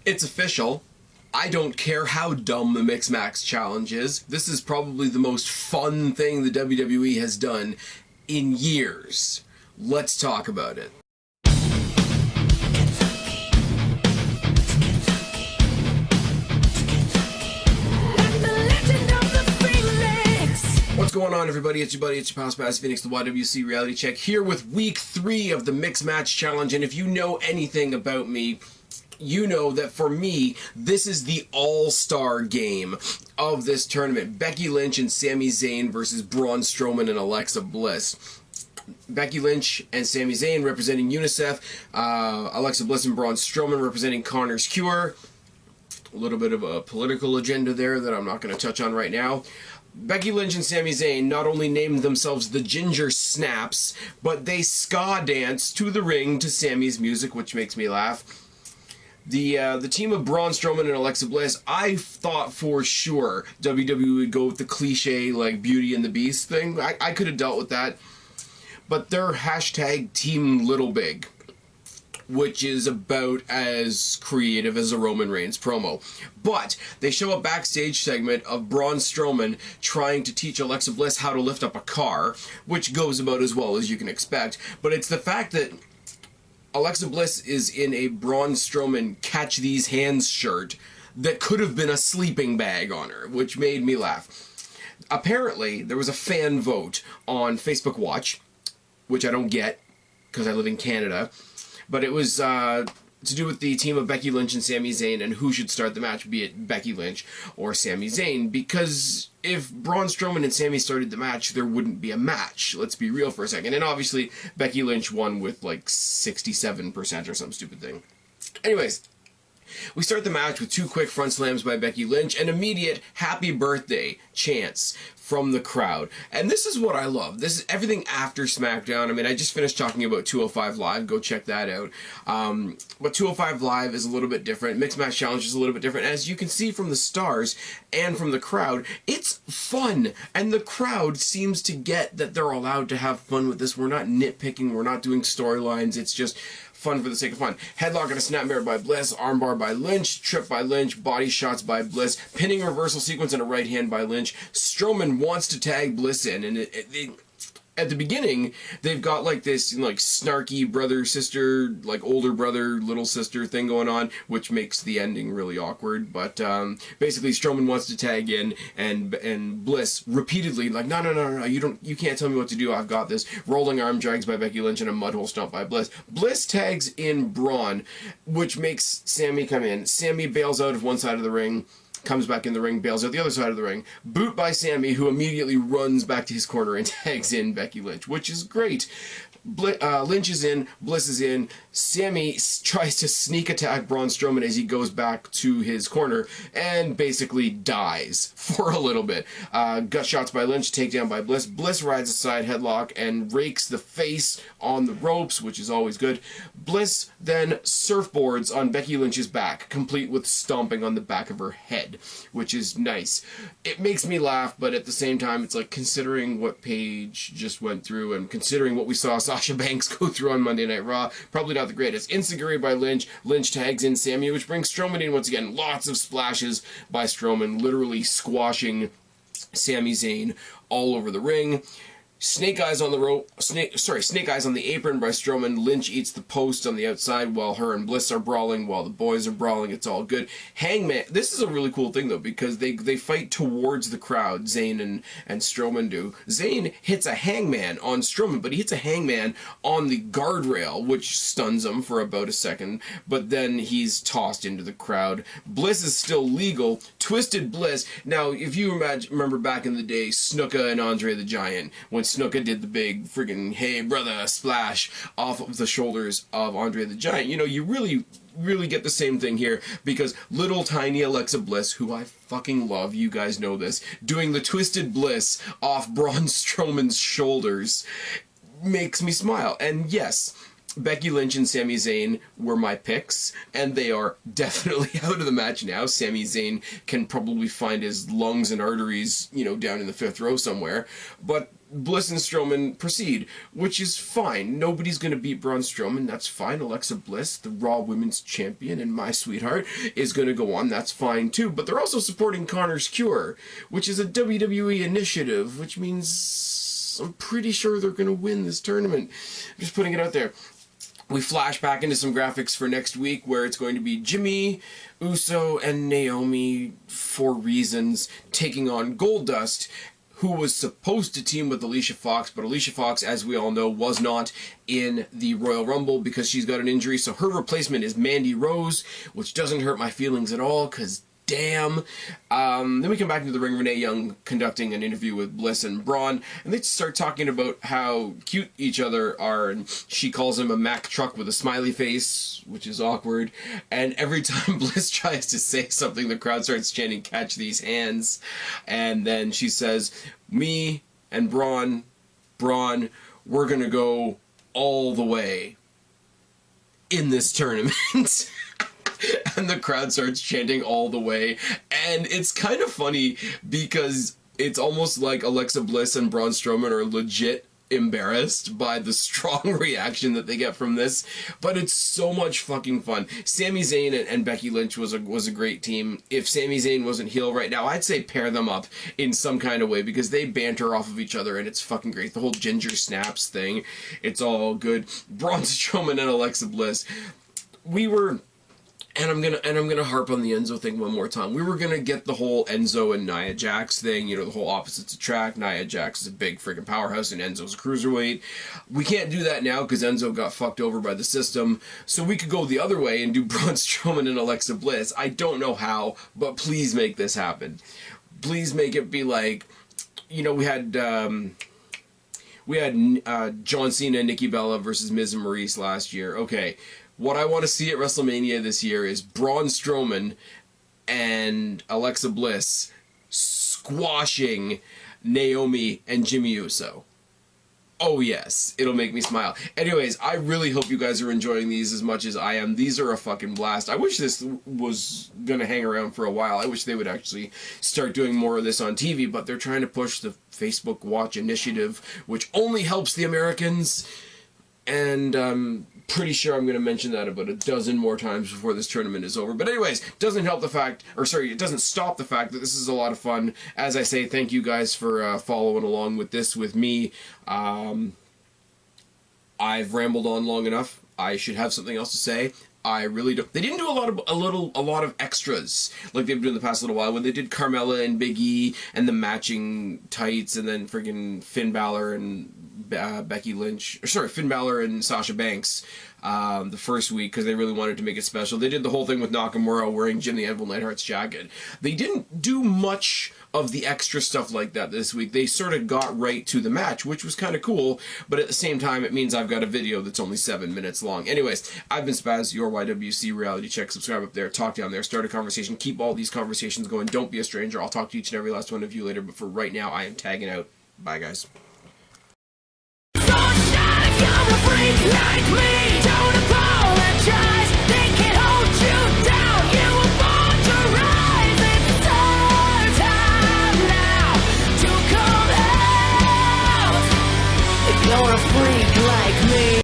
It's official. I don't care how dumb the Mix Max Challenge is. This is probably the most fun thing the WWE has done in years. Let's talk about it. What's going on, everybody? It's your buddy, it's your pal Spaz Phoenix, the YWC Reality Check, here with week 3 of the Mix Match Challenge. And if you know anything about me, you know that for me, this is the all-star game of this tournament. Becky Lynch and Sami Zayn versus Braun Strowman and Alexa Bliss. Becky Lynch and Sami Zayn representing UNICEF, Alexa Bliss and Braun Strowman representing Connor's Cure. A little bit of a political agenda there that I'm not going to touch on right now. Becky Lynch and Sami Zayn not only named themselves the Ginger Snaps, but they ska dance to the ring to Sami's music, which makes me laugh. The team of Braun Strowman and Alexa Bliss, I thought for sure WWE would go with the cliche, like, Beauty and the Beast thing. I could have dealt with that. But they're hashtag Team Little Big, which is about as creative as a Roman Reigns promo. But they show a backstage segment of Braun Strowman trying to teach Alexa Bliss how to lift up a car, which goes about as well as you can expect. But it's the fact that Alexa Bliss is in a Braun Strowman Catch These Hands shirt that could have been a sleeping bag on her, which made me laugh. Apparently, there was a fan vote on Facebook Watch, which I don't get because I live in Canada, but it was to do with the team of Becky Lynch and Sami Zayn and who should start the match, be it Becky Lynch or Sami Zayn, because if Braun Strowman and Sami started the match, there wouldn't be a match. Let's be real for a second. And obviously, Becky Lynch won with like 67% or some stupid thing. Anyways, we start the match with 2 quick front slams by Becky Lynch and immediate happy birthday chants from the crowd. And this is what I love. This is everything after SmackDown. I mean, I just finished talking about 205 Live. Go check that out. But 205 Live is a little bit different. Mixed Match Challenge is a little bit different. As you can see from the stars and from the crowd, it's fun. And the crowd seems to get that they're allowed to have fun with this. We're not nitpicking. We're not doing storylines. It's just fun for the sake of fun. Headlock and a snapmare by Bliss, armbar by Lynch, trip by Lynch, body shots by Bliss, pinning reversal sequence and a right hand by Lynch. Strowman wants to tag Bliss in, and at the beginning, they've got like this like snarky brother-sister, like older brother, little sister thing going on, which makes the ending really awkward. But basically, Strowman wants to tag in, and Bliss repeatedly like, no, you can't tell me what to do. I've got this. Rolling arm drags by Becky Lynch and a mudhole stomp by Bliss. Bliss tags in Braun, which makes Sami come in. Sami bails out of one side of the ring, comes back in the ring, bails out the other side of the ring. Boot by Sami, who immediately runs back to his corner and tags in Becky Lynch, which is great. Lynch is in, Bliss is in. Sami tries to sneak attack Braun Strowman as he goes back to his corner and basically dies for a little bit. Gut shots by Lynch, takedown by Bliss. Bliss rides a side headlock and rakes the face on the ropes, which is always good. Bliss then surfboards on Becky Lynch's back, complete with stomping on the back of her head, which is nice. It makes me laugh, but at the same time, it's like, considering what Paige just went through and considering what we saw Sasha Banks go through on Monday Night Raw, probably not the greatest. Enziguri by Lynch. Lynch tags in Sami, which brings Strowman in once again. Lots of splashes by Strowman, literally squashing Sami Zayn all over the ring. Snake Eyes on the rope. Snake Eyes on the apron by Strowman. Lynch eats the post on the outside while her and Bliss are brawling, while the boys are brawling. It's all good. Hangman. This is a really cool thing though, because they fight towards the crowd. Zayn and Strowman do. Zayn hits a hangman on Strowman, but he hits a hangman on the guardrail, which stuns him for about a second. But then he's tossed into the crowd. Bliss is still legal. Twisted Bliss. Now, if you remember back in the day, Snuka and Andre the Giant, when Snuka did the big friggin' "hey brother" splash off of the shoulders of Andre the Giant, you know, you really get the same thing here, because little tiny Alexa Bliss, who I fucking love, you guys know this, doing the Twisted Bliss off Braun Strowman's shoulders makes me smile. And yes, Becky Lynch and Sami Zayn were my picks, and they are definitely out of the match now. Sami Zayn can probably find his lungs and arteries, you know, down in the 5th row somewhere. But Bliss and Strowman proceed, which is fine. Nobody's going to beat Braun Strowman. That's fine. Alexa Bliss, the Raw Women's Champion and my sweetheart, is going to go on. That's fine too. But they're also supporting Connor's Cure, which is a WWE initiative, which means I'm pretty sure they're going to win this tournament. I'm just putting it out there. We flash back into some graphics for next week where it's going to be Jimmy, Uso, and Naomi, for reasons, taking on Goldust, who was supposed to team with Alicia Fox, but Alicia Fox, as we all know, was not in the Royal Rumble because she's got an injury, so her replacement is Mandy Rose, which doesn't hurt my feelings at all, because damn. Then we come back into the ring, Renee Young conducting an interview with Bliss and Braun, and they start talking about how cute each other are, and she calls him a Mack truck with a smiley face, which is awkward, and every time Bliss tries to say something, the crowd starts chanting, "Catch these hands," and then she says, "Me and Braun, we're gonna go all the way in this tournament." And the crowd starts chanting all the way. And it's kind of funny because it's almost like Alexa Bliss and Braun Strowman are legit embarrassed by the strong reaction that they get from this. But it's so much fucking fun. Sami Zayn and Becky Lynch was a great team. If Sami Zayn wasn't heel right now, I'd say pair them up in some kind of way because they banter off of each other and it's fucking great. The whole ginger snaps thing, it's all good. Braun Strowman and Alexa Bliss. And I'm gonna harp on the Enzo thing one more time. We were gonna get the whole Enzo and Nia Jax thing, you know, the whole opposites attract. Nia Jax is a big freaking powerhouse and Enzo's a cruiserweight. We can't do that now because Enzo got fucked over by the system. So we could go the other way and do Braun Strowman and Alexa Bliss. I don't know how, but please make this happen. Please make it be like, you know, we had John Cena and Nikki Bella versus Miz and Maurice last year. Okay. What I want to see at WrestleMania this year is Braun Strowman and Alexa Bliss squashing Naomi and Jimmy Uso. Oh yes, it'll make me smile. Anyways, I really hope you guys are enjoying these as much as I am. These are a fucking blast. I wish this was gonna hang around for a while. I wish they would actually start doing more of this on TV, but they're trying to push the Facebook Watch initiative, which only helps the Americans. And pretty sure I'm going to mention that about a dozen more times before this tournament is over. But anyways, it doesn't stop the fact that this is a lot of fun. As I say, thank you guys for following along with this with me. I've rambled on long enough. I should have something else to say. I really don't. They didn't do a lot of extras like they've done in the past little while when they did Carmella and Big E and the matching tights and then friggin' Finn Balor and Becky Lynch, Finn Balor and Sasha Banks the first week because they really wanted to make it special. They did the whole thing with Nakamura wearing Jim the Anvil Neidhart's jacket. They didn't do much of the extra stuff like that this week. They sort of got right to the match, which was kind of cool, but at the same time it means I've got a video that's only 7 minutes long. Anyways, I've been Spaz, your YWC Reality Check. Subscribe up there, talk down there, start a conversation, keep all these conversations going. Don't be a stranger. I'll talk to each and every last one of you later, but for right now I am tagging out. Bye guys. Like me.